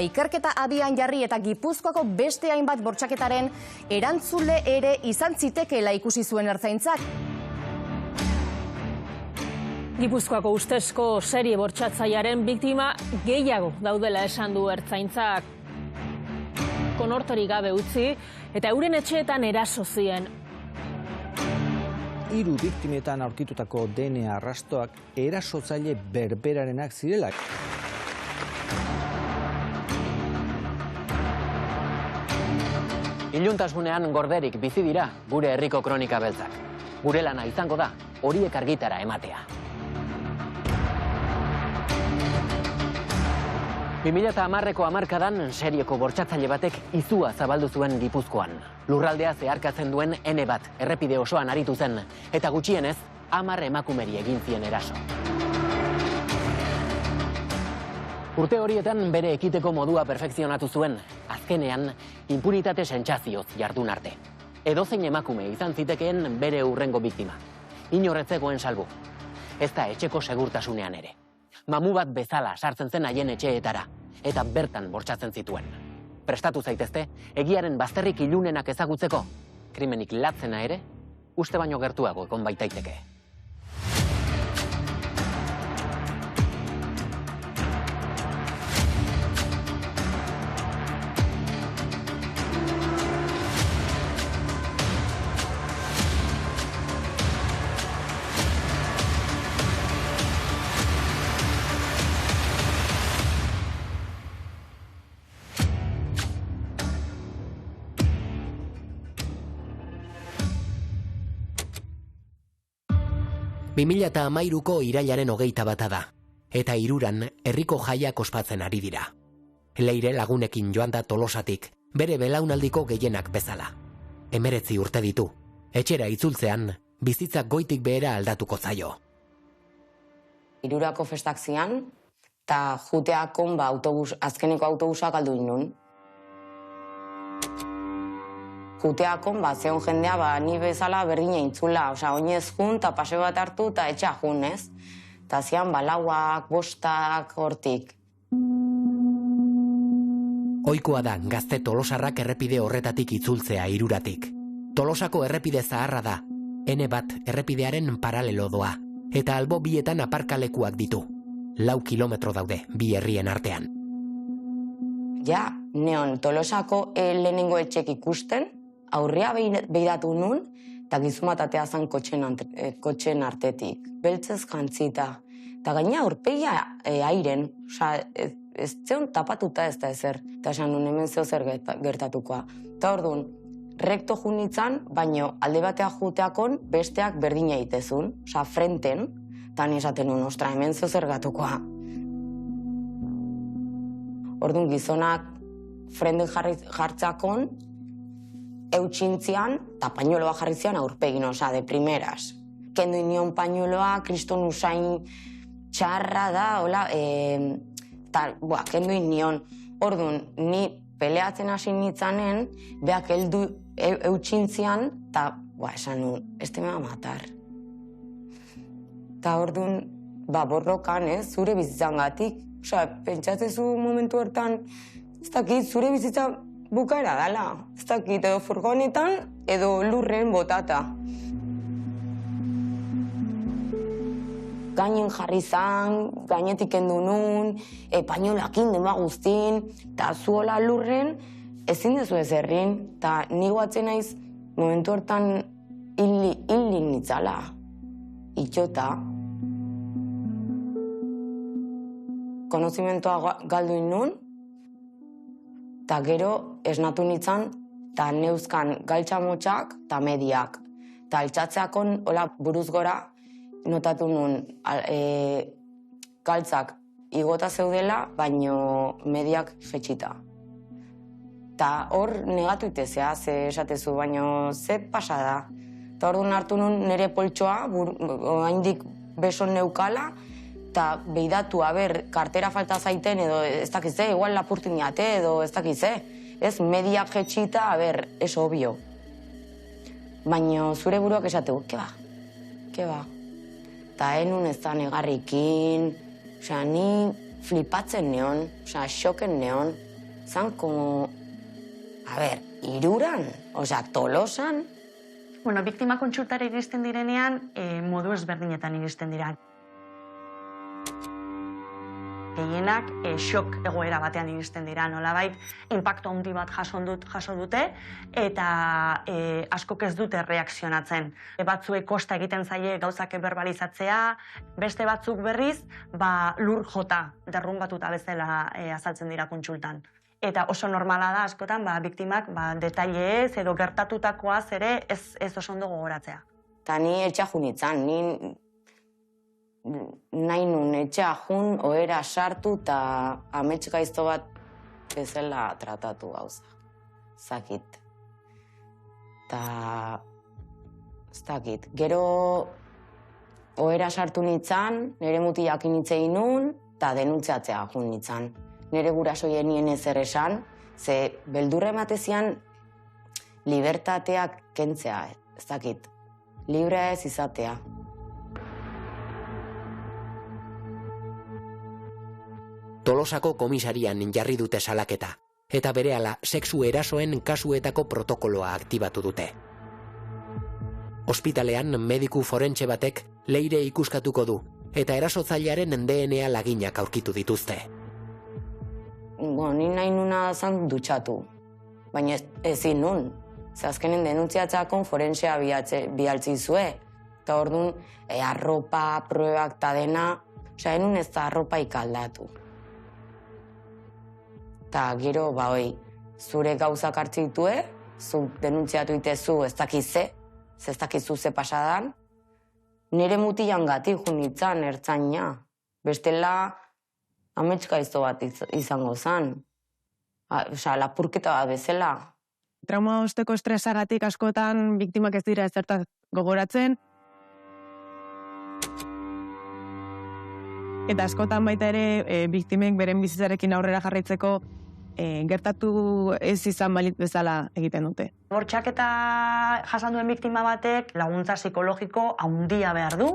Ikerketa abian jarri eta Gipuzkoako beste hainbat bortxaketaren erantzule ere izan zitekeela ikusi zuen ertzaintzak. Gipuzkoako ustezko serie bortxatzailearen biktima gehiago daudela esan du ertzaintzak. Konorterik gabe utzi eta euren etxeetan eraso zien. 3 biktimetan aurkitutako DNA arrastoak erasotzaile berberarenak zirelak. Iluntasunean gorderik bizi dira gure herriko kronika beltzak. Gure lana izango da horiek argitara ematea. 2010ko hamarkadan serieko bortxatzaile batek izua zabaldu zuen Gipuzkoan. Lurraldea zeharkatzen duen N bat errepide osoan aritu zen, eta gutxienez 10 emakumeri egin zien eraso. Urte horietan bere ekiteko modua perfekzionatu zuen, azkenean inpunitate sentsazioz jardun arte. Edozein emakume izan zitekeen bere hurrengo biktima. Inorretzegoen salbu. Ez da etxeko segurtasunean ere. Mamu bat bezala sartzen zen haien etxeetara, eta bertan bortxatzen zituen. Prestatu zaitezte, egiaren bazterrik ilunenak ezagutzeko, krimenik latzena ere, uste baino gertuago egon baitaiteke. Eta 2013ko irailaren 21 da, eta Hiruran herriko jaiak ospatzen ari dira. Leire lagunekin joan da Tolosatik, bere belaunaldiko gehienak bezala. 19 urte ditu, etxera itzultzean, bizitzak goitik behera aldatuko zaio. Hirurako festak zian, eta juteakon azkeneko autobusak galdu inun. Juteakon, zeon jendea, ni bezala berdina intzula, oinez jun, eta pase bat hartu, eta etxea jun, ez? Eta zian, 4, 5 hortik. Ohikoa da, gazte tolosarrak errepide horretatik itzultzea Hiruratik. Tolosako errepide zaharra da, N bat errepidearen paralelo doa, eta albo bietan aparkalekuak ditu. 4 kilometro daude, bi herrien artean. Ja, neon Tolosako lehenengo etxek ikusten, aurrea behiratu nun, eta gizumatatea zan kotxen artetik. Beltzez jantzita. Eta gaina aurpegia airen, ez zeon tapatuta ez da ezer. Eta esan nun hemen zeo zer gertatukoa. Eta orduan, rekto junitzan, baino alde batea juteakon besteak berdina itezun, frenten, eta ni esaten nun, ostra, hemen zeo zer gatukoa. Orduan, gizonak frenten jartzakon, eutxintzian, eta pañueloa jarri zian aurpegin, de primeras. Kendu inion pañueloa, kriston usain txarra da, kendu inion. Orduan, ni peleatzen hasi nitzanen, beak heldu eutxintzian, eta, esan nun, este me va a matar. Eta orduan, borrokan, zure bizitzan gatik. Pentsatzezu momentu hortan, ez dakit, zure bizitza bukaera dala. Ez dakit, edo furgonetan, edo lurren botata. Gainen jarri zan, gainetik kendu nun, pañolakin denba guztin, eta zuola lurren, ezin dezu ez herrin, eta ni guatzen naiz, momentu hortan hilin nitzala. Itxota. Konozimentoa galdu nun, eta gero esnatu nintzen, eta neuzkan galtxamotxak eta mediak. Eta altxatzeakon, buruz gora, notatu nun galtzak igota zeudela, baino mediak jetxita. Eta hor negatu itezea, ze esatezu, baino ze pasada. Eta hor duen hartu nun nire poltsoa, haindik beson neukala, eta behidatu, kartera falta zaiten, edo ez dakize, igual lapurtu niate, edo ez dakize. Ez, mediak jetxita, ez obio. Baina zure buruak esategu, ke ba. Eta enun ez da negarrikin, ni flipatzen neon, xoken neon. zan como, iruran, osea, Tolosan. Bueno, biktima kontsultara iristen direnean, modu ezberdinetan iristen dira. Gehienak shock egoera batean iristen dira, nolabait, inpaktu handi bat jaso dute, eta askok ez dute reakzionatzen. Batzuek kosta egiten zaie gauzak berbalizatzea, beste batzuk berriz, lur jota, derrumbatuta bezala azaltzen dira kontsultan. Eta oso normala da askotan, biktimak detailez edo gertatutakoaz ere ez oso ondo gogoratzea. Ta ni etxa junitzan, nahi nun etxea jun, ohera sartu eta amets gaizto bat bezala tratatu gauza. Zakit. Ta... ez dakit. Gero ohera sartu nitzan, nire mutiak initzein nun, eta denuntziatzea jun nitzan. Nire gurasoien nien ezer esan, ze beldurre ematezian libertateak kentzea, ez dakit. Libre ez izatea. Tolosako komisarian jarri dute salaketa, eta berehala sexu erasoen kasuetako protokoloa aktibatu dute. Ospitalean mediku forentxe batek Leire ikuskatuko du, eta erasotzailearen DNA laginak aurkitu dituzte. Ni nahi nuna zan dutxatu, baina ezin nun. Ze azkenen denuntziatzakon forentzea bialtzi zue. Eta orduan, arropa, proebak eta dena, enun ez da arropa ikaldatu. Eta gero, zure gauzak hartzi ditue, zu denuntziatu itezu ez dakize, ez dakizu ze pasadan, nire mutian gati junitzan ertzaina. Bestela, amets gaizto bat izango zan. Lapurketa bat bezala. Trauma osteko estresagatik askotan biktimak ez dira ezertaz gogoratzen. Eta askotan baita ere biktimek beren bizitzarekin aurrera jarraitzeko gertatu ez izan balit bezala egiten dute. Bortxaketa jasan duen biktima batek laguntza psikologiko handia behar du,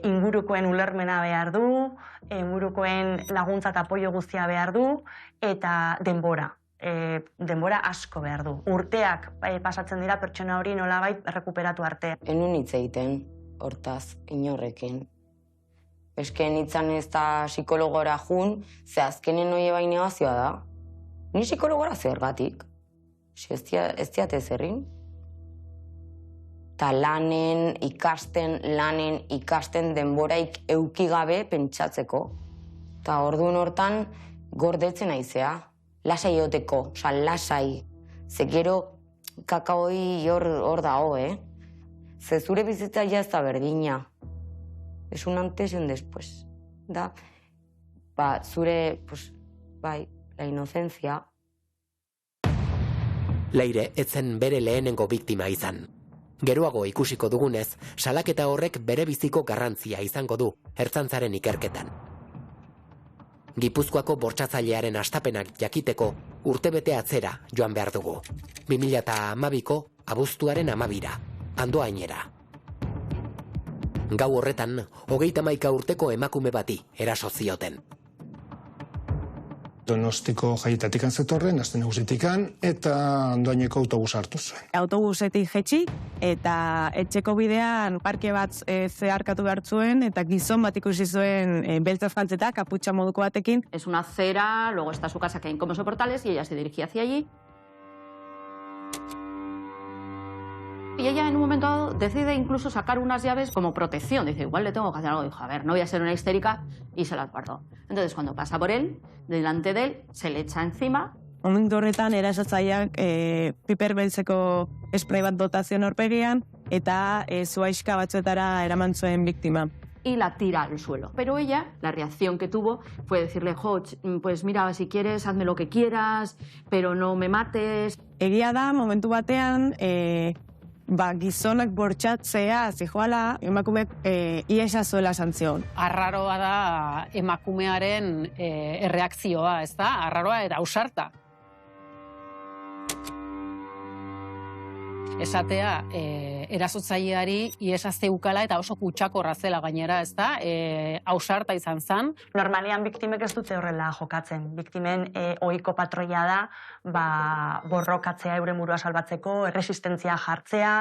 ingurukoen ulermena behar du, ingurukoen laguntza eta apoio guztia behar du, eta denbora asko behar du. Urteak pasatzen dira pertsona hori nolabait rekuperatu arte. Enun hitz egiten, hortaz, inorrekin. Esken hitzan ez da psikologora jun, ze azkenen hori bai negazioa da. Ni psikologora zergatik. Ez diate zerrin. Ta lanen ikasten denboraik eukigabe pentsatzeko. Ta orduan hortan gordetzen aizea. Lasai joteko, lasai. Ze gero kakaoi hor dago, Ze zure bizitza ez da berdina. Es un antes y un después. Da, zure, la inocencia. Leire etzen bere lehenengo biktima izan. Geroago ikusiko dugunez, salaketa horrek bere biziko garrantzia izango du ertzaintzaren ikerketan. Gipuzkoako bortxatzailearen astapenak jakiteko urtebete atzera joan behar dugu. 2012ko abuztuaren 12ra, Andoainera. Gau horretan, 31 urteko emakume bati eraso zioten. Donostiko jaietatik zetorren, Aste Nagusitikan, eta Andoaineko autobusa hartu zuen. Autobusetik jetxi, eta etxeko bidean parke bat zeharkatu behar zuen, eta gizon bat ikusi zuen beltzaz jantzeta, kaputxa moduko batekin. Es una acera, luego está su casa que hay como soportales, y ella se dirigía hacia allí. Y ella en un momento dado decide incluso sacar unas llaves como protección. Dice, igual le tengo que hacer algo. Dijo, a ver, no voy a ser una histérica, y se las guardó. Entonces, cuando pasa por él, delante de él, se le echa encima. Momentu horretan, erasotzaileak piper beltzeko spray bat botazion aurpegian, eta zuhaixka batzuetara eraman zuen biktima. Y la tira al suelo. Pero ella, la reacción que tuvo fue decirle, pues mira, si quieres, hazme lo que quieras, pero no me mates. Egia da, momentu batean, gizonak bortxatzea zijoala, emakumeak iesa zuela santzion. Arraroa da emakumearen erreakzioa, ez da? Arraroa eta ausarta. esatea erasotzaileari iesa zeukala eta oso kutsakorra zela gainera, ez da? Ausarta izan zen. Normalian biktimek ez dute horrela jokatzen. Biktimen ohiko patroia da, borrokatzea euren burua salbatzeko, erresistentzia jartzea,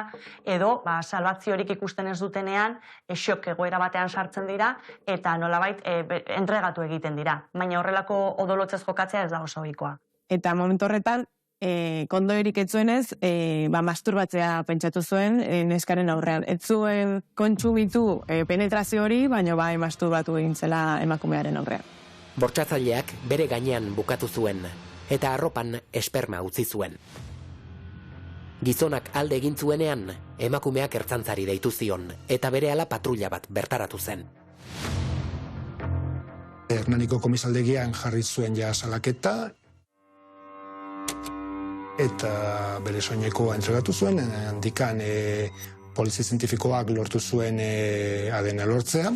edo salbatziorik ikusten ez dutenean, xok egoera batean sartzen dira, eta nolabait entregatu egiten dira. Baina horrelako odolotzez jokatzea ez da oso ohikoa. Eta momentu horretan, kondoerik ez zuenez, masturbatzea pentsatu zuen neskaren aurrean. Ez zuen kontsumitu penetrazio hori, baina masturbatu egin zela emakumearen aurrean. Bortxatzaileak bere gainean bukatu zuen, eta arropan esperma utzi zuen. Gizonak alde egin zuenean, emakumeak ertzaintzari deitu zion, eta berehala patrulla bat bertaratu zen. Hernaniko komisaldegian jarri zuen ja salaketa, eta bere soinekoa entregatu zuen, handikan polizia zientifikoak lortu zuen ADN lortzea,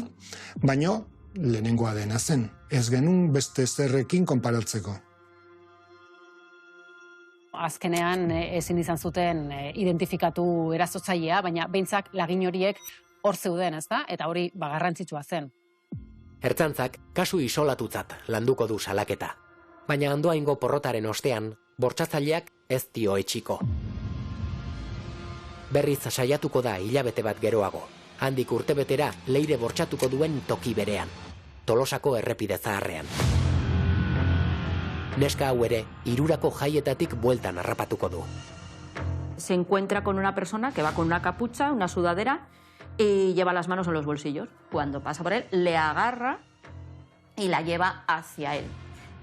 baina lehenengo ADN zen. Ez genuen beste zerrekin konparatzeko. Azkenean ezin izan zuten identifikatu erasotzailea, baina behintzak lagin horiek hor zeuden, ez da? Eta hori garrantzitsua zen. Ertzaintzak kasu isolatutzat landuko du salaketa, baina Andoaingo porrotaren ostean, bortxatzaileak ez dio etxiko. Berriz saiatuko da hilabete bat geroago, handik urtebetera Leire bortxatuko duen toki berean, Tolosako errepide zaharrean. Neska hau ere, hirurako jaietatik bueltan harrapatuko du. Se encuentra con una persona que va con una capucha, una sudadera, y lleva las manos en los bolsillos. Cuando pasa por él, le agarra y la lleva hacia él.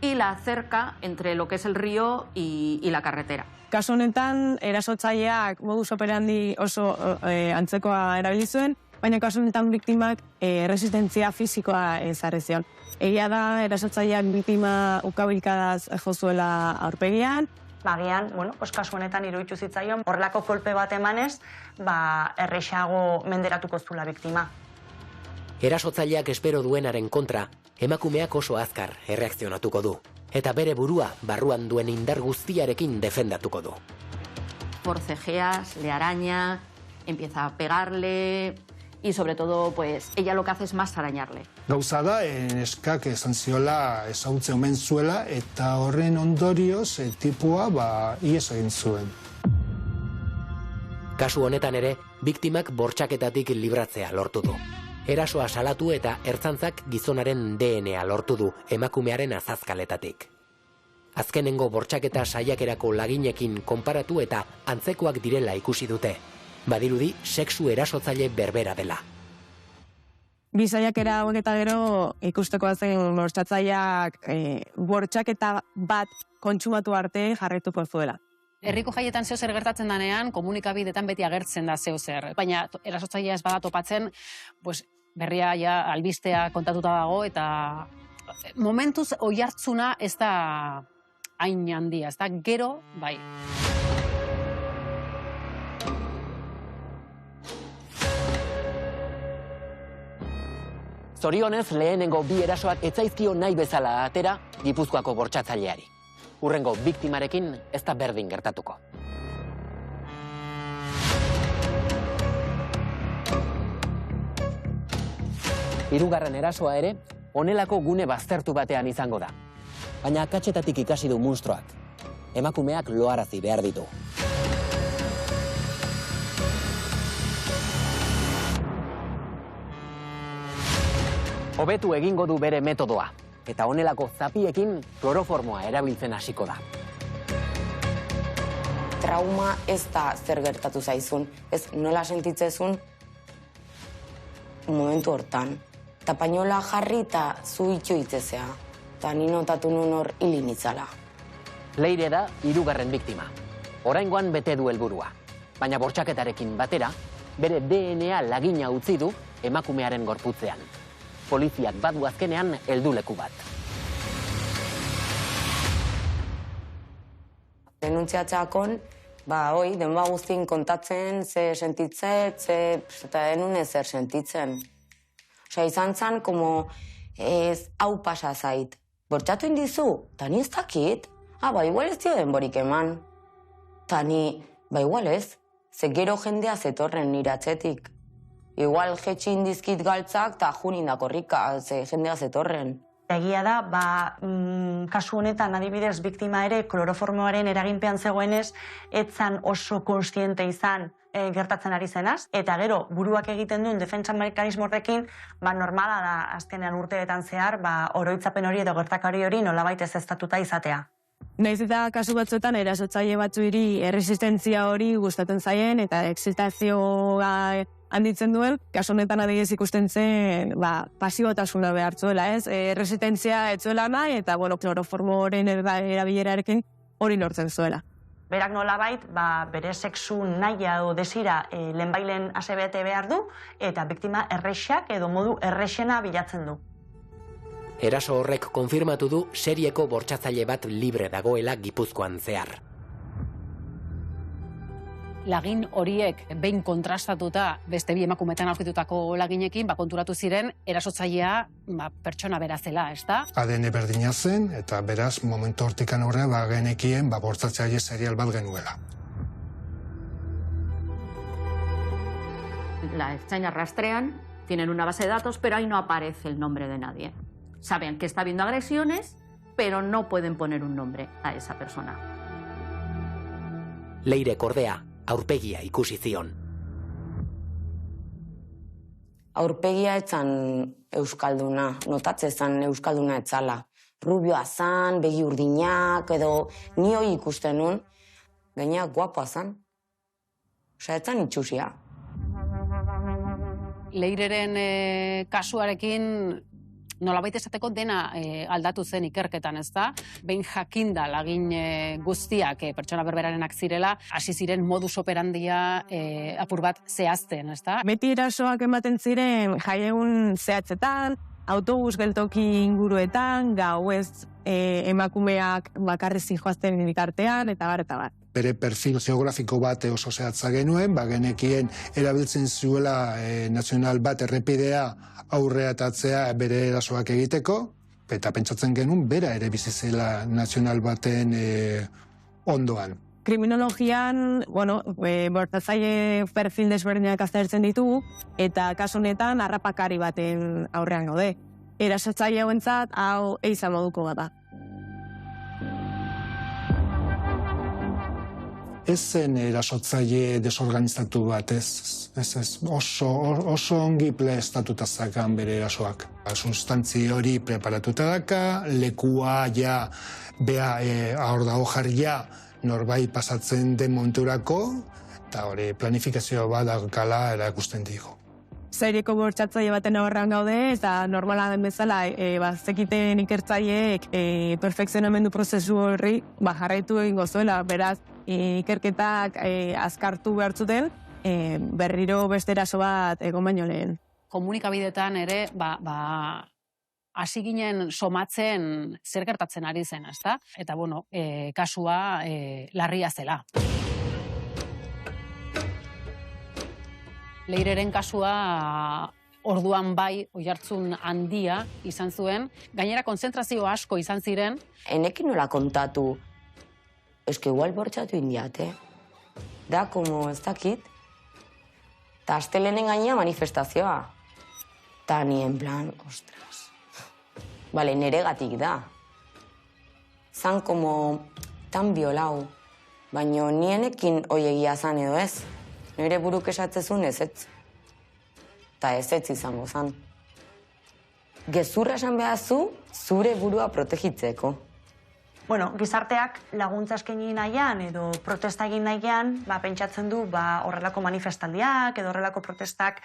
Y la acerca entre lo que es el río y la carretera. Kasu honetan, erasotzaileak modus operandi oso antzekoa erabili zuen, baina kasu honetan biktimak resistentzia fisikoa ezarri zion. Egia da, erasotzaileak biktima ukabilkadaz jo zuela aurpegian. Agian, kasu honetan iruditu zitzaion, horrelako kolpe bat emanez, errexago menderatuko zula biktima. Erasotzaileak espero duenaren kontra, emakumeak oso azkar erreakzionatuko du, eta bere burua barruan duen indar guztiarekin defendatuko du. Forcejeas, le araña, empieza a pegarle, y sobre todo, pues, ella lo que hace es más arañarle. Gauza da, neskak esan ziola ezagutze omen zuela, eta horren ondorioz tipua ihes egin zuen. Kasu honetan ere, biktimak bortxaketatik libratzea lortu du. Erasoa salatu eta ertzaintzak gizonaren DNA lortu du emakumearen azazkaletatik. Azkenengo bortxaketa saiakerako laginekin konparatu eta antzekoak direla ikusi dute. Badirudi, sexu erasotzaile berbera dela. Bi saiakera hauek eta gero ikustekoa zen bortxatzaileak bortxaketa bat kontsumatu arte jarraituko zuela. Herriko jaietan zeo zer gertatzen danean, komunikabidetan beti agertzen da zeo zer. Baina erasotzailea ez bada topatzen, berria ja albistea kontatuta dago, eta momentuz oihartzuna ez da hain handia, ez da gero, bai. Zorionez, lehenengo bi erasoak etzaizkio nahi bezala atera Gipuzkoako bortxatzaileari. Hurrengo biktimarekin ez da berdin gertatuko. Hirugarren erasoa ere, honelako gune baztertu batean izango da. Baina akatsetatik ikasi du munstroak. Emakumeak loarazi behar ditu. Hobetu egingo du bere metodoa, eta honelako zapiekin kloroformoa erabiltzen hasiko da. Trauma ez da zer gertatu zaizun, ez nola sentitzezun momentu hortan. Ta painola jarri eta zu itxu itzezea, eta ni notatu nun hor hilinitzala. Leire da hirugarren biktima. Oraingoan bete du helburua, baina bortxaketarekin batera, bere DNA lagina utzi du emakumearen gorputzean. Poliziak badu azkenean helduleku bat. Denuntziatxakon, denba guztin kontatzen, ze sentitzet, eta denun ezer sentitzen. Osa, izan zan, hau pasa zait. Bortxatu indizu, eta ni ez dakit. Igual ez dio denborik eman. Eta ni, igual ez. ze gero jendea zetorren nire atzetik. Igual jetxin dizkit galtzak eta junin dakorrika, ze jendea zetorren. Egia da, kasu honetan adibidez biktima ere kloroformoaren eraginpean zegoenez, etzan oso konstiente izan gertatzen ari zenaz, eta gero buruak egiten duen defentsa mekanismo horrekin, normala da azkenean urteetan zehar, oroitzapen hori edo gertakari hori nolabait ezeztatuta izatea. Naiz eta kasu batzuetan erasotzaile batzuiri erresistentzia hori gustatzen zaien eta excitazioa handitzen duen, kasu honetan adibidez ikusten zen, pasibotasuna behartzuela, ez? Erresistentzia etzuela nahi eta, kloroformoren erabilerarekin hori lortzen zuela. Berak nolabait, bere sexu nahia edo desira lehenbailen asebete behar du, eta biktima errexak edo modu errexena bilatzen du. Eraso horrek konfirmatu du serieko bortxatzaile bat libre dagoela Gipuzkoan zehar. Lagin horiek behin kontrastatuta beste bi emakumetan aurkitutako laginekin, konturatu ziren erasotzailea pertsona bera zela, ezta? ADN berdina zen, eta beraz, momentu hortikan aurrera genekien bortzatzaile serial bat genuela. La Ertzaintza rastrean, tienen una base de datos, pero ahí no aparece el nombre de nadie. Saben que está habiendo agresiones, pero no pueden poner un nombre a esa persona. Leire Kordea, aurpegia ikusi zion. Aurpegia etzan euskalduna, notatze zan euskalduna etzala. Rubioa zan, begi urdinak, edo ni hoi ikusten nun, gaina guapoa zan. Osa, etzan itxusia. Leireren kasuarekin nolabait esateko dena aldatu zen ikerketan, ezta? Behin jakinda lagin guztiak pertsona berberarenak zirela, hasi ziren modus operandia apur bat zehazten, ezta? Beti erasoak ematen ziren jaiegun zehatzetan, autobus geltoki inguruetan, gauez emakumeak bakarrik zijoazten bitartean, eta bar. Bere perfil geografiko bat oso zehatza genuen, genekien erabiltzen zuela nazional bat errepidea aurrea eta atzea bere erasoak egiteko, eta pentsatzen genuen bera ere bizizela nazional baten ondoan. Kriminologian, bortzatzaile perfil desberdinak aztertzen ditugu, eta kasu honetan harrapakari baten aurrean gaude. Erasotzaile hauentzat hau eiza moduko bat da. Ez zen erasotzaile desorganizatu bat, oso ongi prestatuta zakan bere erasoak. Sustantzi hori preparatuta daka, lekua ja, hor dago jarria, norbait pasatzen den monturako, eta hori planifikazio bat dakala erakusten digo. Serieko bortxatzaile baten aurrean gaude, eta normala den bezala, zekiten ikertzaileek perfekzionamendu prozesu horri jarraitu egingo zuela, beraz, ikerketak azkartu behar zuten, berriro beste eraso bat egon baino lehen. Komunikabidetan ere, hasi ginen somatzen zer gertatzen ari zen, ezta? Eta, kasua larria zela. Leireren kasua orduan bai oihartzun handia izan zuen, gainera konzentrazio asko izan ziren. Enekin nola kontatu, eske igual bortxatu indiate. Da, como ez dakit. Ta astelenen gaina manifestazioa. Ta ni en plan, ostras. Bale, neregatik da. Zan como tan biolau. Baina nienekin oiegia zan edo ez. Nire buruk esatzezun ezetz. Ta ezetz izango zan. Gezurra esan behazu, zure burua protegitzeko. Gizarteak laguntza eskaini nahian edo protesta egin nahian, pentsatzen du horrelako manifestaldiak edo horrelako protestak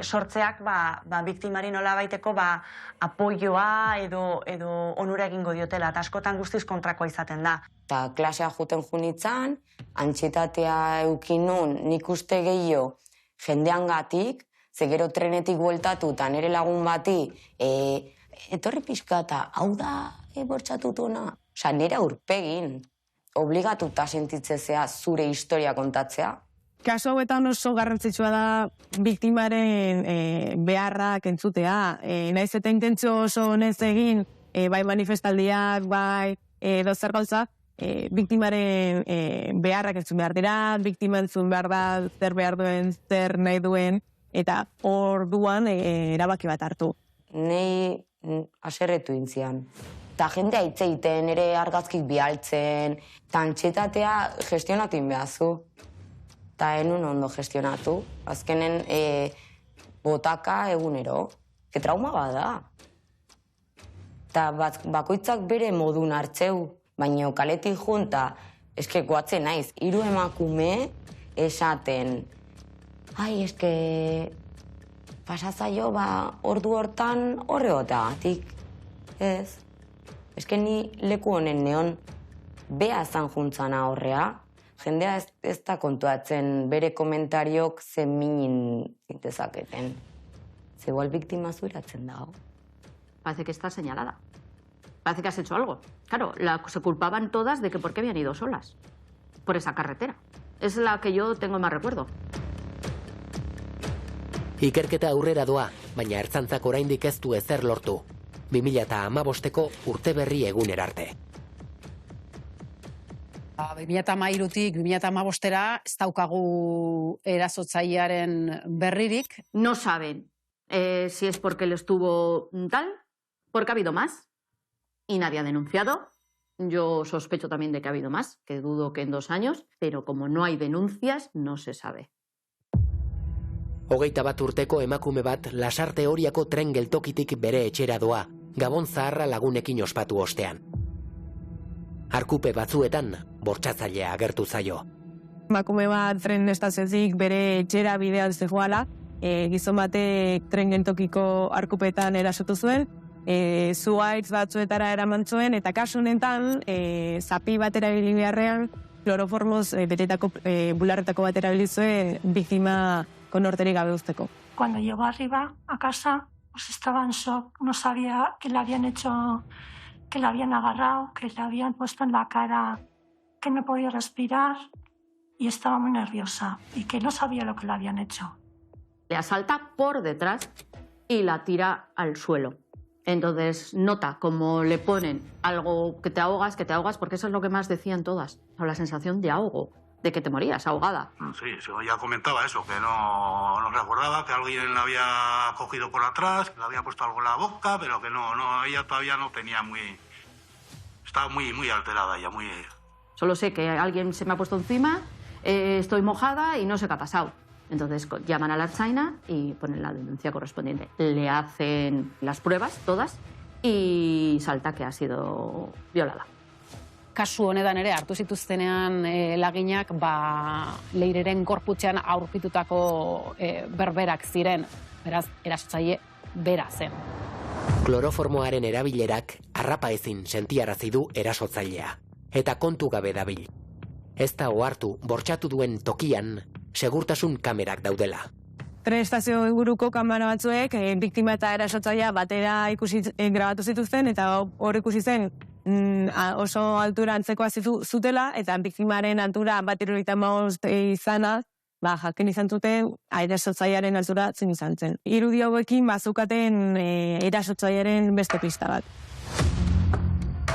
sortzeak biktimari nola baiteko apoioa edo onura egingo diotela, eta askotan guztiz kontrakoa izaten da. Ta klasea juten junitzan, antxitatea eukin nun, nik uste gehiago jendeangatik, ze gero trenetik bueltatu eta nire lagun bati, etorri pixka eta hau da bortxatutuna. Osa, nire aurpegin, obligatuta sentitzezea zure historia kontatzea. Kasu hauetan oso garrantzitsua da biktimaren beharrak entzutea. Naiz eta intentzio oso honez egin, bai manifestaldiak, bai edo zer gauza, biktimaren beharrak entzun behar dira, biktima entzun behar da, zer behar duen, zer nahi duen, eta orduan erabaki bat hartu. Nei aserretu intzian. Eta jendea hitz egiten, ere argazkik bialtzen, eta antxietatea gestionatu inbehazu. Eta enun ondo gestionatu. Azkenen botaka egunero, que trauma bada. Eta bakoitzak bere modun hartzeu, baina kaletik junta, eske goatzen naiz, 3 emakume esaten, ai, eske pasazaio, ordu hortan horregoteagatik, ez? Eske ni leku honen neon, bea zan juntzana horrea, jendea ez da kontuatzen bere komentariok zen minin zintezaketen. Ze igual biktima zuiratzen dago. Parece que está señalada. Parece que has hecho algo. Claro, se culpaban todas de que por qué habían ido solas por esa carretera. Es la que yo tengo más recuerdo. Ikerketa aurrera doa, baina ertzaintzak oraindik ez du ezer lortu. 2015ko urteberri egunera arte. 2013tik 2015era ez daukagu erasotzailearen berririk. No saben si es porque él estuvo tal, porque ha habido más y nadie ha denunciado. Yo sospecho también de que ha habido más, que dudo que en 2 años, pero como no hay denuncias, no se sabe. 21 urteko emakume bat Lasarte Oriako tren geltokitik bere etxera doa, Gabon Zaharra lagunekin ospatu ostean. Arkupe batzuetan bortxatzailea agertu zaio. Emakume bat tren estaziotik bere etxera bidean zegoala, gizon batek tren geltokiko arkupetan erasotu zuen, zuhaitz batzuetara eraman zuen, eta kasu honetan zapi bat erabili beharrean, kloroformoz betetako bularretako bat erabili zuen biktima konorterik gabe uzteko. Cuando llegó arriba a casa, pues estaba en shock, no sabía que le habían hecho, que le habían agarrado, que le habían puesto en la cara, que no podía respirar y estaba muy nerviosa y que no sabía lo que le habían hecho. Le asalta por detrás y la tira al suelo. Entonces nota como le ponen algo que te ahogas, porque eso es lo que más decían todas, o la sensación de ahogo, de que te morías ahogada. Sí, ya comentaba eso, que no recordaba, que alguien la había cogido por atrás, que le había puesto algo en la boca, pero que no, ella todavía no tenía estaba muy alterada ya, muy... Solo sé que alguien se me ha puesto encima, estoy mojada y no sé qué ha pasado. Entonces llaman a la ertzaina y ponen la denuncia correspondiente. Le hacen las pruebas, todas, y salta que ha sido violada. Kasu honetan ere hartu zituztenean laginak Leireren gorputzean aurkitutako berberak ziren, beraz erasotzaile bera zen. Kloroformoaren erabilerak harrapa ezin sentiarazi du erasotzailea, eta kontu gabe dabil. Ez da ohartu bortxatu duen tokian segurtasun kamerak daudela. Tren estazio inguruko kamera batzuek biktima eta erasotzailea batera grabatu zituzten, eta hor ikusi zen oso altura antzekoa zutela, eta biktimaren altura 1,75 izana, jakin izan zuten erasotzailearen altura zin izan zen. Irudi hauekin bazukaten erasotzailearen beste pista bat.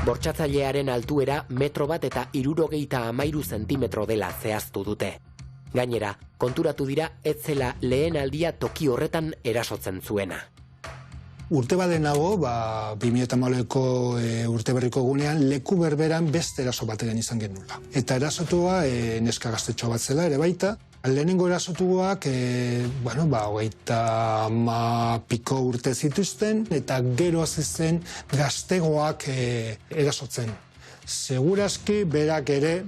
Bortxatzailearen altuera 1 bat eta 73 zentimetro dela zehaztu dute. Gainera, konturatu dira ez zela lehen aldia toki horretan erasotzen zuena. Urte badenago, 2008ko urteberriko egunean, leku berberan beste eraso batean izan genula. Eta erasotua neska gaztetxo bat zela ere baita. Lehenengo erasotuak, 30 urte zituzten, eta gero hasi zen gaztegoak erasotzen. Segurazki berak ere,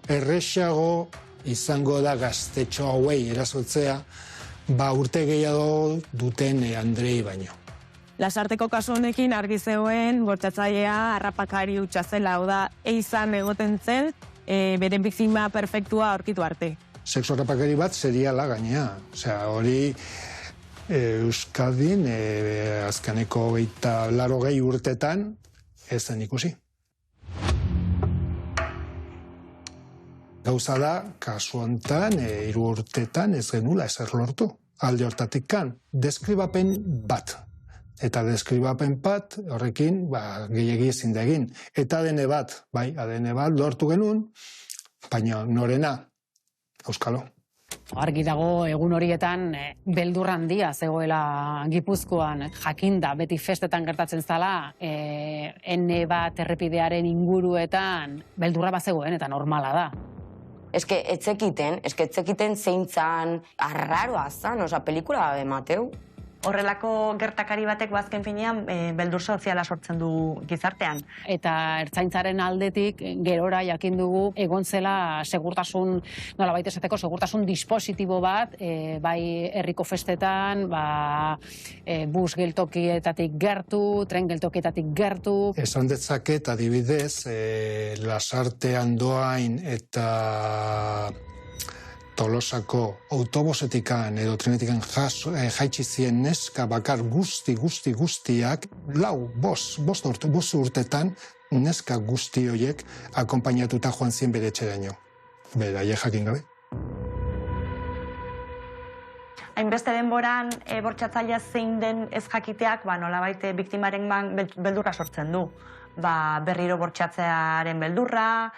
errexago izango da gaztetxo hauei erasotzea, urte gehiago duten Andrei baino. Lasarteko kasu honekin argi zegoen bortxatzailea harrapakari hutsa zela, hau da, eizan egoten zen, beren biktima perfektua aurkitu arte. Sexu harrapakari bat seriala gainea. Hori Euskadin azkeneko 80 urtetan ez zen ikusi. Gauza da, kasu honetan, 3 urtetan ez genula ezer lortu. Alde hortatik kan, deskribapen bat eta deskribapen bat, horrekin, gehiegi ezin da egin. Eta ADN bat, ADN bat lortu genuen, baina norena, Euskalo. Argi dago egun horietan beldur handia zegoela Gipuzkoan, jakinda beti festetan gertatzen zala, ene bat errepidearen inguruetan beldurra bazegoen eta normala da. Eske etzekiten zeintzan arraroa zan, pelikula Mateu. Horrelako gertakari batek bazken finean beldur soziala sortzen du gizartean. Eta ertzaintzaren aldetik gerora jakin dugu egon zela segurtasun, nolabait esateko segurtasun dispositibo bat, bai herriko festetan, bus geltokietatik gertu, tren geltokietatik gertu. Esan dezaket adibidez, Lasarte, Andoain eta Tolosako autobusetikan edo trenetikan jaitsi zien neska bakar guztiak, bost urtetan neska guzti horiek akonpainatuta joan zien bere etxeraino. Beraiek jakin gabe. Hainbeste denboran bortxatzailea zein den ez jakiteak, nolabait biktimaren beldurra sortzen du. Berriro bortxatzearen beldurra,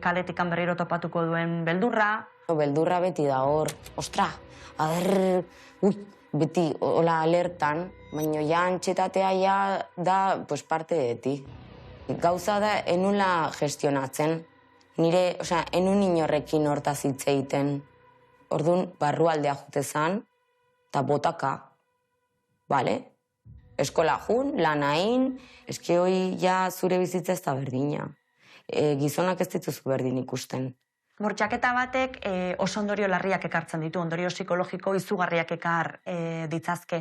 kaletikan berriro topatuko duen beldurra. Beldurra beti da hor, beti hola alertan, baina ja antxetatea da parte deti. Gauza da enula gestionatzen, enun inorrekin hortaz hitz egiten. Orduan, barrualdea jute zan, eta botaka, bale? Eskola jun, lanain, eski hoi ja zure bizitza ez da berdina. Gizonak ez dituzu berdin ikusten. Bortxaketa batek oso ondorio larriak ekartzen ditu, ondorio psikologiko izugarriak ekar ditzazke.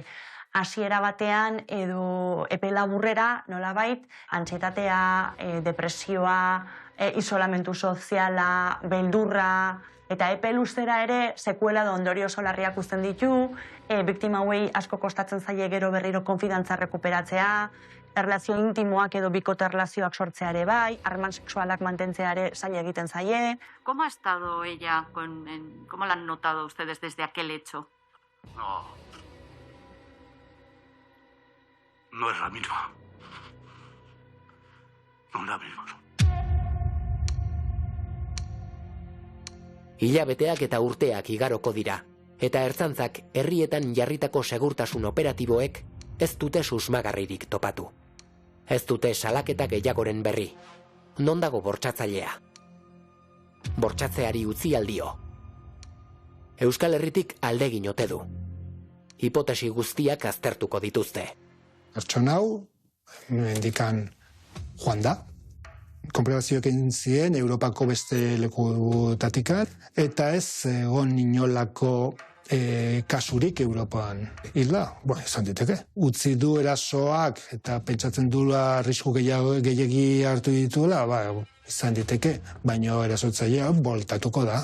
Hasiera batean edo epe laburrera, nolabait, antsietatea, depresioa, isolamentu soziala, beldurra, eta epe luzera ere sekuela da ondorio oso larriak uzten ditu, biktima hauei asko kostatzen zaie gero berriro konfidantza rekuperatzea, erlazio intimoak edo bikote erlazioak sortzea ere bai, harreman sexualak mantentzea ere zaila egiten zaie. ¿Cómo ha estado ella? ¿Cómo la han notado ustedes desde aquel hecho? No es la misma. No es la misma. Hilabeteak eta urteak igaroko dira, eta ertzantzak herrietan jarritako segurtasun operatiboek ez dute susmagarririk topatu. Ez dute salaketa gehiagoren berri. Non dago bortxatzailea? Bortxatzeari utzi aldio. Euskal Herritik aldegin ote du. Hipotesi guztiak aztertuko dituzte. Pertsona hau, mendikan joan da. Konprobazioak egin ziren Europako beste lekutatikan, eta ez egon inolako kasurik Europan. Hilda, esan diteke. Utzi du erasoak eta pentsatzen duela arrisku gehiagi hartu dituela, izan diteke, baina erasotzailea voltatuko da.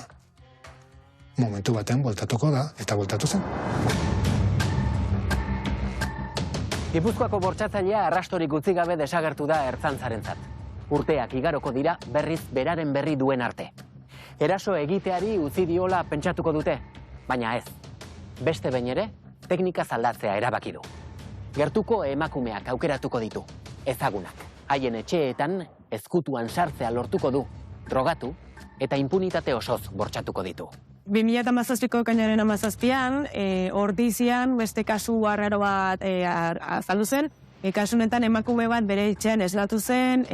Momentu batean voltatuko da, eta voltatu zen. Gipuzkoako bortxatzailea arrastorik utzi gabe desagertu da ertzantzarentzat. Urteak igaroko dira berriz beraren berri duen arte. Eraso egiteari utzi diola pentsatuko dute, baina ez. Beste behin ere, teknika aldatzea erabaki du. Gertuko emakumeak aukeratuko ditu, ezagunak. Haien etxeetan ezkutuan sartzea lortuko du, drogatu eta impunitate osoz bortxatuko ditu. 2017ko ekainaren 17an, Ordizian beste kasu arraro bat azaldu zen. Kasu honetan emakume bat bere etxean eslatu zen,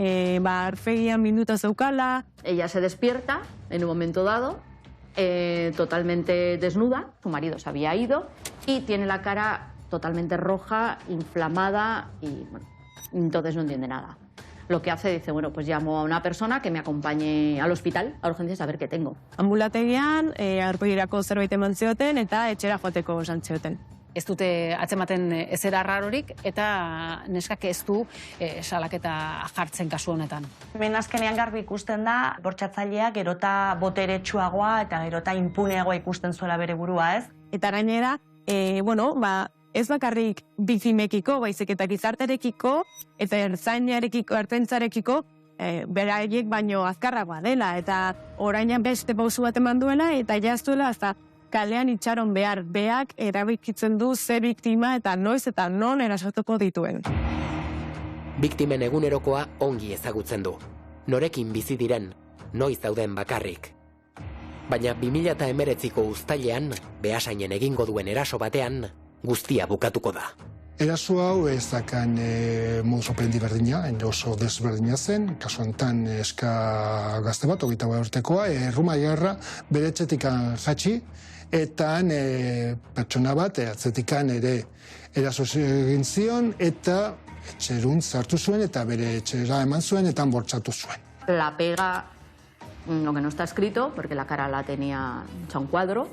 aurpegian minuta zeukala. Ella se despierta en un momento dado, totalmente desnuda, su marido se había ido y tiene la cara totalmente roja, inflamada y entonces no entiende nada. Lo que hace, dice, pues llamo a una persona que me acompañe al hospital, a urgencias, a ver qué tengo. Ambulategian, aurpegirako zerbait eman zioten eta etxera joateko esan zioten. Ez dute atzematen ezera arrarorik eta neskak ez du salaketa jartzen kasu honetan. Hemen azkenean garbi ikusten da, bortxatzailea gerota boteretsuagoa eta gerota impuneagoa ikusten zuela bere burua, ez? Eta gainera, ez bakarrik biktimekiko, baizik eta gizarterekiko eta ertzaintzarekiko beraiek baino azkarragoa dela, eta orainan beste pausu bat eman duela eta jaztuela kalean itxaron behar. Beak erabikitzen du ze biktima eta noiz eta non erasotuko dituen. Biktimen egunerokoa ongi ezagutzen du. Norekin bizi diren, noiz dauden bakarrik. Baina 2019ko uztailean, Beasainen egingo duen eraso batean, guztia bukatuko da. Eraso hau ez dakan modus operandi berdina, oso desberdina zen, kasu honetan eska gazte bat, 21 urtekoa, Rumaiarra bere etxetikan jatxi, eta pertsona bat atzetikan ere eraso egin zion, eta etxerun sartu zuen, eta bere etxera eman zuen, eta bortxatu zuen. La pega, lo que no está escrito, porque la cara la tenía hecha un cuadro,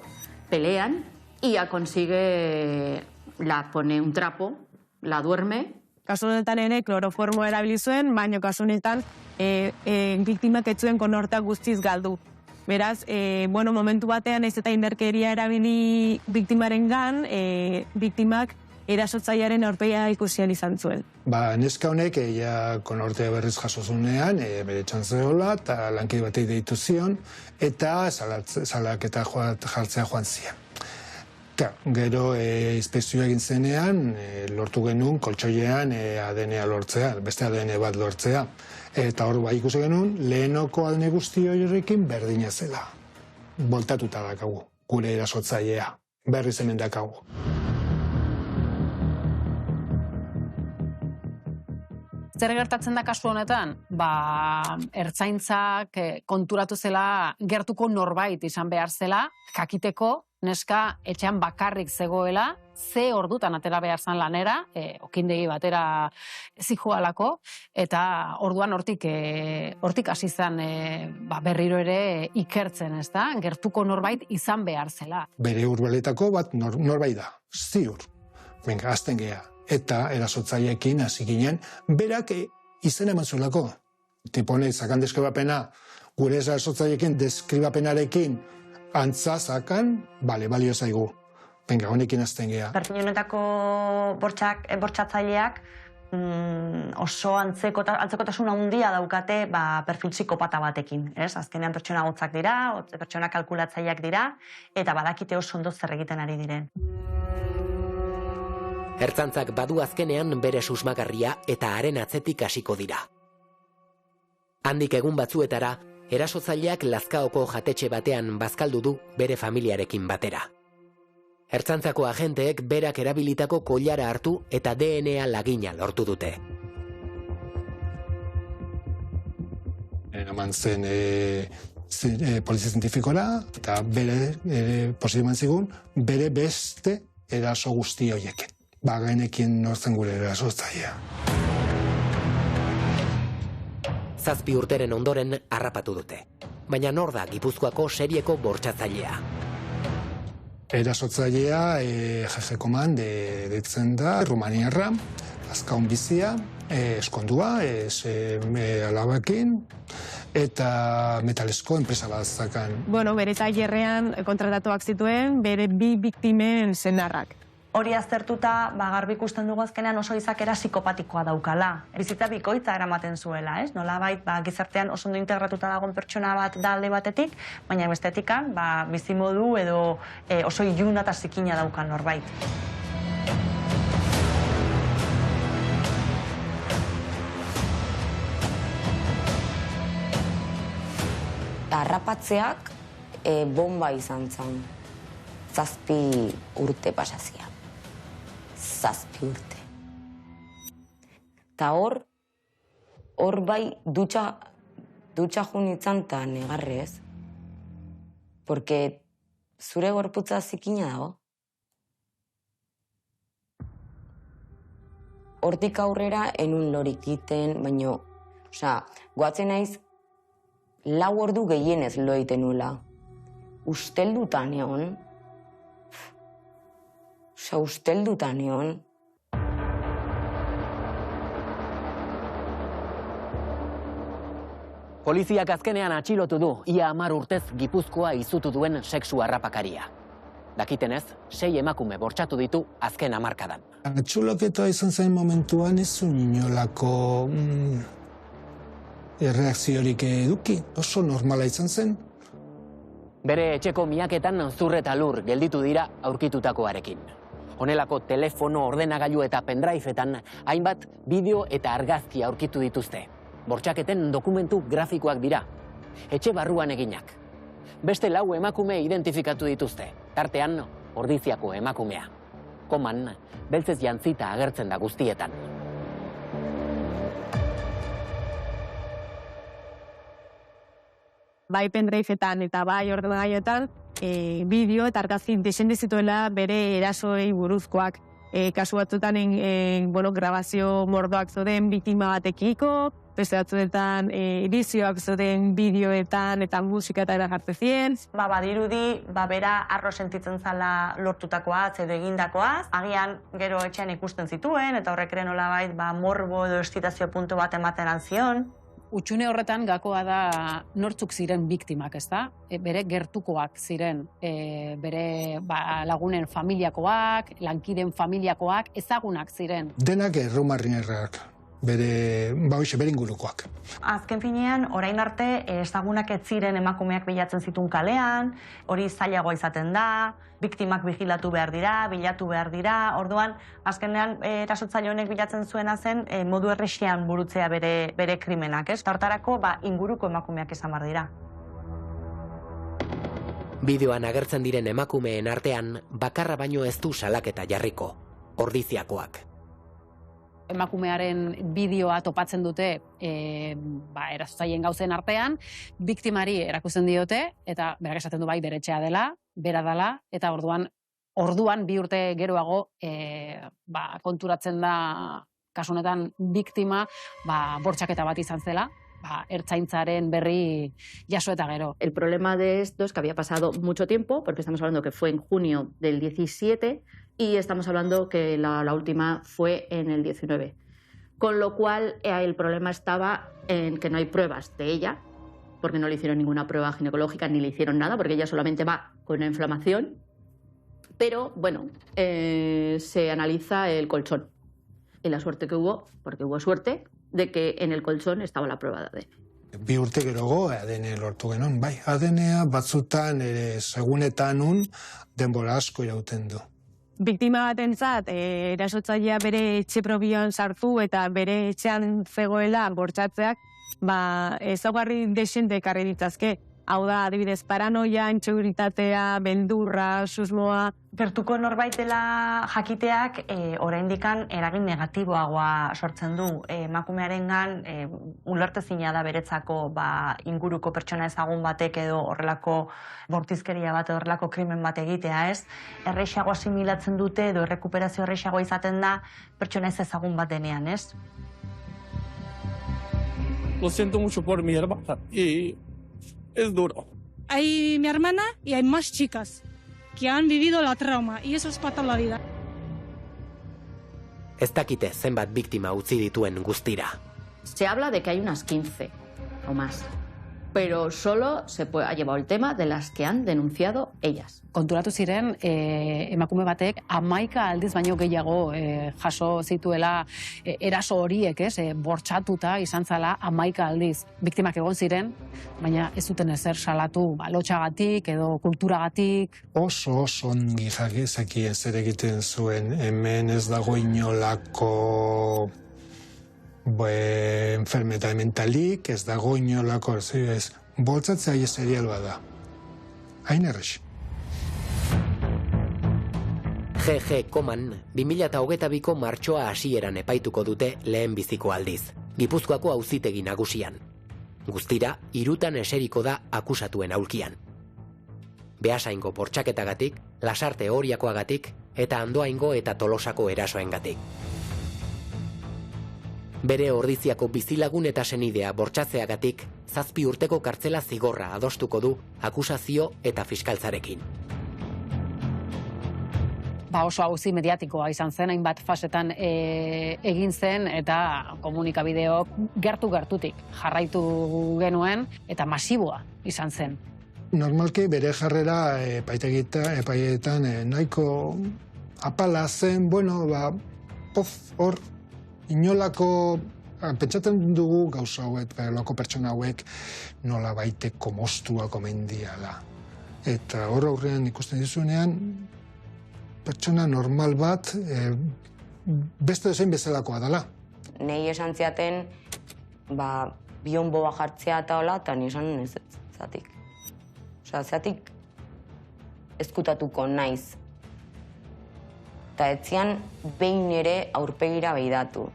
pelean y ya consigue, la pone un trapo, la duerme. Kasu honetan ere kloroformo erabili zuen, baina kasu honetan biktimak ez zuen konortea guztiz galdu. Beraz, momentu batean ez eta indarkeria erabili biktimarengan, biktimak erasotzailearen aurpegia ikusian izan zuen. Neska honek, konortea berriz jaso zuenean, bere txantzeola, eta lankide batei deitu zion, eta salaketa jartzea joan zian. Gero, inspekzioa egin zenean, lortu genuen koltsoilean ADN-a lortzea, beste ADN bat lortzea. Eta hor ikusi genuen, lehenoko ADN guzti horrekin berdina zela. Boltatuta dakagu, gure erasotzailea, berriz hemen dakagu. Zer gertatzen da kasu honetan? Ertzaintzak konturatu zela gertuko norbait izan behar zela, jakiteko neska etxean bakarrik zegoela, ze ordutan atera behar zan lanera, okindegi batera zijoalako, eta orduan hortik hasi zen berriro ere ikertzen, ez da? Gertuko norbait izan behar zela. Bere urbaletako bat norbait da, ziur. Benga, azten geha. Eta erasotzaileekin hasi ginen, berak izena eman zuelako. Tipone, zakan deskribapena, gure erasotzaileekin deskribapenarekin antza zakan, balio zaigu. Venga, honekin azten geha. Pertsona honetako bortxatzaileak oso antzekotasun handia daukate perfil psikopata batekin. Azkenean pertsona hotzak dira, pertsona kalkulatzaileak dira, eta badakite oso ondo zer egiten ari diren. Ertzaintzak badu azkenean bere susmagarria eta haren atzetik hasiko dira. Handik egun batzuetara, erasotzaileak Lazkaoko jatetxe batean bazkaldu du bere familiarekin batera. Ertzaintzako agenteek berak erabilitako kollara hartu eta DNA lagina lortu dute. Eman zen polizia zientifikora, eta bere positibo eman zigun, bere beste eraso guzti horiekin. Genekin nortzen gure erasotzailea. 7 urteren ondoren harrapatu dute. Baina nor da Gipuzkoako serieko bortxatzailea? Erasotzailea jejekoman deitzen da, Rumaniarra, azkaun bizia, eskondua, alabakin, eta metalesko enpresa bat zakan. Bere tailerrean kontratatuak zituen, bere 2 biktimen senarrak. Hori aztertuta, garbi ikusten dugu azkenean oso izakera psikopatikoa daukala. Bizitza bikoitza eramaten zuela, ez? Nolabait, gizartean oso ondo integratuta dagoen pertsona bat da alde batetik, baina bestetikan, bizimodu edo oso iluna eta zikina daukan norbait. Harrapatzeak bomba izan zen. 7 urte pasazia. 7 urte. Eta hor bai dutxa junitzen eta negarrez. Porque zure gorputza zikina dago. Hortik aurrera enun lorik iten, baino, goatzen naiz 4 ordu gehienez lo egiten nula. Usteldutan egon. Usteldutan egon. Poliziak azkenean atxilotu du, ia 10 urtez Gipuzkoa izutu duen sexu harrapakaria. Dakitenez, 6 emakume bortxatu ditu azken hamarkadan. Atxiloketa izan zen momentuan ez zuen inolako erreakziorik eduki, oso normala izan zen. Bere etxeko miaketan zur eta lur gelditu dira aurkitutakoarekin. Honelako telefono, ordenagailu eta pendriveetan hainbat bideo eta argazki aurkitu dituzte. Bortxaketen dokumentu grafikoak dira. Etxe barruan eginak. Beste 4 emakume identifikatu dituzte, tartean Ordiziako emakumea. Koman, beltzez jantzita agertzen da guztietan. Bai pendriveetan eta bai ordenagailuetan bideo eta argazki desende zituela bere erasoei buruzkoak. Kasu batzuetan grabazio mordoak zoden biktima batekiko, beste batzuetan edizioak zoden bideoetan eta musika eta jartze zien. Badirudi, bera arro sentitzen zala lortutakoaz edo egindakoaz, agian gero etxean ikusten zituen, eta horrek ere nolabait morbo edo estitazio puntu bat ematen zion. Utxune horretan gakoa da nortzuk ziren biktimak, ez da? Bere gertukoak ziren, bere lagunen familiakoak, lankiden familiakoak, ezagunak ziren. Denak erromarrinerrak, bere ingurukoak. Azken finean, orain arte, ezagunak ez ziren emakumeak bilatzen zituen kalean, hori zailagoa izaten da, biktimak vigilatu behar dira, bilatu behar dira, orduan, azkenean erasotzaile honek bilatzen zuena zen modu errexian burutzea bere krimenak, ez? Hortarako, inguruko emakumeak izan behar dira. Bideoan agertzen diren emakumeen artean, bakarra baino ez du salaketa jarriko, Ordiziakoak. Emakumearen bideoa topatzen dute erasotzaileen gauzen artean, biktimari erakusten diote, eta berak esaten du bere etxea dela, bera dela, eta orduan 2 urte geroago konturatzen da, kasu honetan biktima, bortxaketa bat izan zela, ertzaintzaren berri jaso eta gero. El problema de esto es que había pasado mucho tiempo, porque estamos hablando que fue en junio del 17 y estamos hablando que la última fue en el 19. Con lo cual el problema estaba en que no hay pruebas de ella, porque no le hicieron ninguna prueba ginecológica ni le hicieron nada, porque ella solamente va con una inflamación. Pero bueno, se analiza el colchón. Y la suerte que hubo, porque hubo suerte, de que en el colchón estaba la prueba de ADN. 2 urte gerogo ADN lortu genuen, bai. ADN batzutan segunetan denbora asko irauten du. Biktima batentzat, erasotzailea bere etxe propioan sartu eta bere etxean zegoela bortxatzeak, ezaugarri desente ekarri ditzazke. Hau da, adibidez, paranoia, intsekuritatea, beldurra, susmoa. Gertuko norbaitela jakiteak oraindikan eragin negatiboagoa sortzen du. Emakumearengan ulertezina da beretzako inguruko pertsona ezagun batek edo horrelako bortizkeria bat edo horrelako krimen bat egitea, ez? Errexago asimilatzen dute edo errekuperazio errexago izaten da pertsona ez ezagun bat denean, ez? Lo siento mucho por mi hermana y es duro. Hay mi hermana y hay más chicas que han vivido la trauma y eso es para toda la vida. Ez dakite zenbat biktima utzi dituen guztira. Se habla de que hay unas 15 o más, pero solo se ha llevado el tema de las que han denunciado ellas. Konturatu ziren, emakume batek 11 aldiz baino gehiago jaso zituela eraso horiek, bortxatuta izan zala 11 aldiz. Biktimak egon ziren, baina ez zuten ezer salatu lotxagatik edo kulturagatik. Oso ongi jakizekien zer egiten zuen, hemen ez dago inolako enfermedade mentalik, ez dago inolako, bortzatzea serial bada. Hain errex. GG Koman 2022ko martxoa hasieran epaituko dute lehen biziko aldiz, Gipuzkoako auzitegi nagusian. Guztira, 3 eseriko da akusatuen aulkian. Beasaingo bortxaketagatik, Lasarte Oriakoagatik eta Andoaingo eta Tolosako erasoengatik. Bere Ordiziako bizilagun eta senidea bortxatzeagatik, 7 urteko kartzela zigorra adostuko du akusazio eta fiskaltzarekin. Oso auzi mediatikoa izan zen, hainbat fasetan egin zen eta komunikabideok gertutik jarraitu genuen eta masiboa izan zen. Normalki bere jarrera epaietan nahiko apala zen, hor inolako pentsatzen dugu gauza hauek, loko pertsona hauek nola baiteko moztua komendia da. Eta hor aurrean ikusten dizunean, pertsona normal bat, beste dozein bezalakoa dela. Nei esan ziaten, bion boba jartzea eta hola, eta ni esan ez zatik. Osea, zatik ezkutatuko naiz. Eta etzian behin ere aurpegira behidatu.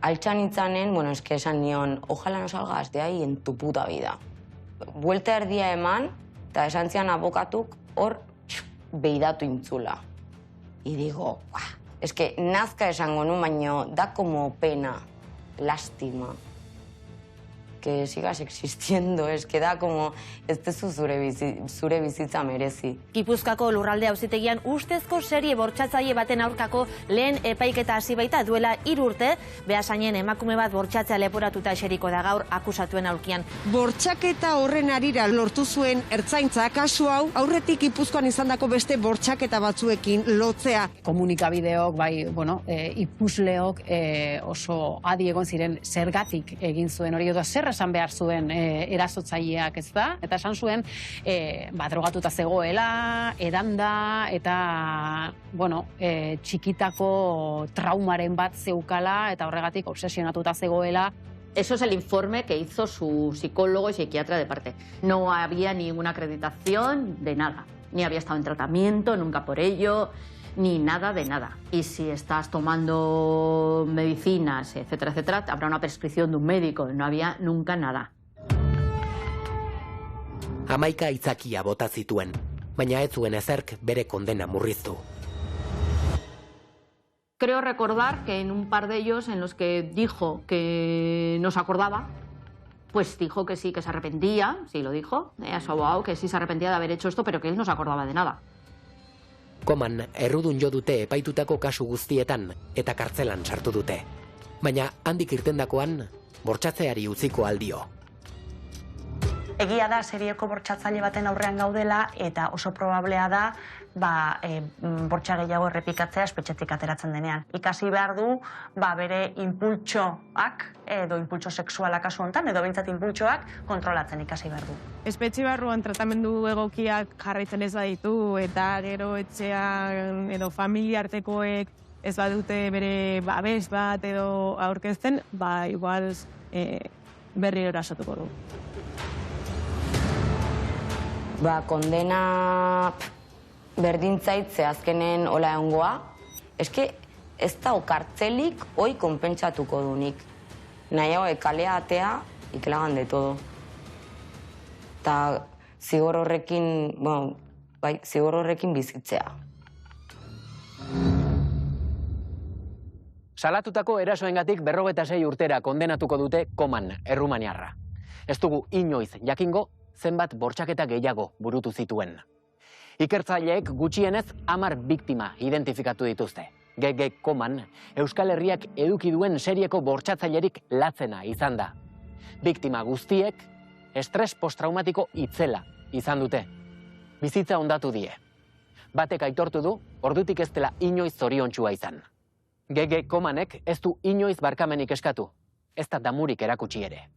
Altxan itzanen, eske esan nion, ojala no salgas de ahí en tu puta vida. Buelta erdia eman, eta esan zian abokatuk hor behidatu intzula. Y digo, eske nazka esango nu, baino da como pena, lástima. Que sigas existiendo, que da como ez dezu zure bizitza merezi. Gipuzkoako lurralde auzitegian ustezko serie bortxatzaile baten aurkako lehen epaiketa hasi baita duela 3 urte, Beasainen emakume bat bortxatzea leporatuta eseriko da gaur akusatuen aurkian. Bortxaketa horren harira lortu zuen ertzaintza kasu hau aurretik Gipuzkoan izandako beste bortxaketa batzuekin lotzea. Komunikabideok, ikusleok oso adi egon ziren zergatik egin zuen hori, edo zer esan behar zuen erasotzaileak, ez da? Eta esan zuen, drogatuta zegoela, edanda, eta, txikitako traumaren bat zeukala, eta horregatik obsesionatuta zegoela. Eso es el informe que hizo su psicólogo y psiquiatra de parte. No había ninguna acreditación de nada. Ni había estado en tratamiento, nunca por ello, ni nada de nada. Y si estás tomando medicinas, etcétera, etcétera, habrá una prescripción de un médico. No había nunca nada. 11 aitzakia bota zituen, baina ez zuen ezerk bere kondena murriztu. Creo recordar que en un par de ellos en los que dijo que no se acordaba, pues dijo que sí, que se arrepentía, sí lo dijo, a su abogado, que sí se arrepentía de haber hecho esto, pero que él no se acordaba de nada. Koman errudun jo dute epaitutako kasu guztietan eta kartzelan sartu dute. Baina handik irtendakoan bortxatzeari utziko aldio. Egia da serieko bortxatzaile baten aurrean gaudela eta oso probablea da bortxa gehiago errepikatzea espetxetik ateratzen denean. Ikasi behar du bere inpultsoak edo inpultso sexuala kasu honetan edo behintzat inpultsoak kontrolatzen ikasi behar du. Espetxe barruan tratamendu egokiak jarraitzen ez baditu eta gero etxean edo familia artekoek ez badute bere babes bat edo aurkezten, igual berri erasatuko du. Kondena berdintzaitze azkenen hola egongoa, eske ez da kartzelik hoi konpentsatuko dunik. Nahiago kalea atea y que la hagan de todo. Eta zigor horrekin bizitzea. Salatutako erasoengatik 56 urtera kondenatuko dute Koman, errumaniarra. Ez dugu inoiz jakingo zenbat bortxaketa gehiago burutu zituen. Ikertzaileek gutxienez 10 biktima identifikatu dituzte. G.G. Koman, Euskal Herriak eduki duen serieko bortxatzailerik latzena izan da. Biktima guztiek estres posttraumatiko itzela izan dute. Bizitza hondatu die. Batek aitortu du, ordutik ez dela inoiz zoriontsua izan. G.G. Komanek ez du inoiz barkamenik eskatu, ez da damurik erakutsi ere.